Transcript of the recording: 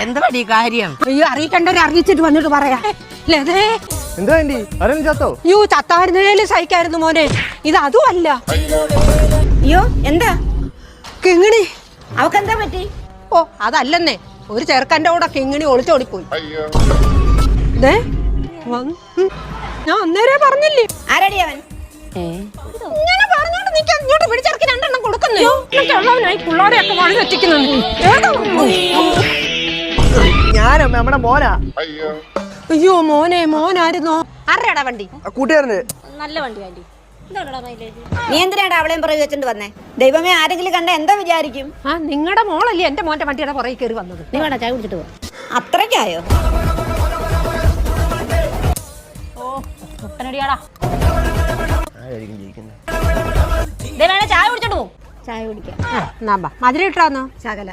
എന്തുവാടി കാര്യം? അയ്യോ അറിയിക്കണ്ടവരെ അറിയിച്ചിട്ട് വന്നിട്ട് പറയാ. എന്താ ആന്റി ആരെങ്കിലും ചത്തോ? അയ്യോ ചത്തായിരുന്നേലും സഹിക്കായിരുന്നു മോനെ. ഇത് അതും അല്ല. അയ്യോ എന്താ കിങ്ങിണി. അവക്കെന്താ പറ്റി? ഓ അതല്ലെന്നേ, ഒരു ചെറുക്കന്റെ കൂടെ കിങ്ങിണി ഒളിച്ചോടിപ്പോയി. ഞാൻ അന്നേരെ പറഞ്ഞില്ലേ. ആരാടി അവൻ? ഇങ്ങനെ പറഞ്ഞോണ്ട് നിൽക്കാൻ ഇങ്ങോട്ട് പിടിച്ചിറക്കി രണ്ടെണ്ണം കൊടുക്കുന്നേ. പിള്ളേരെയൊക്കെ വഴി തെറ്റിക്കുന്നു. ഞാനോ നമ്മുടെ മോനാ. അയ്യോ മോനായിരുന്നോ? ആരുടെയാടാ വണ്ടി? കൂട്ടുകാരന്. നല്ല വണ്ടി ആന്റി. നീ എന്തിനാണ് അവളെയും പുറകെ വെച്ചിട്ട് വന്നേ? ദൈവമേ, ആരെങ്കിലും കണ്ട എന്താ വിചാരിക്കും? ആ നിങ്ങളുടെ മോളല്ലേ എന്റെ മോന്റെ വണ്ടിയുടെ പുറകെ കയറി വന്നത്. നീ വേണം ചായ കുടിച്ചിട്ട് പോ. അത്രയ്ക്കായോ? മുട്ടനടിയാടാ. ചായ കുടിച്ചോണ്ട് പോ. ചായ കുടിക്കാം. മധുരം ഇട്ടാന്നോ? ശകല.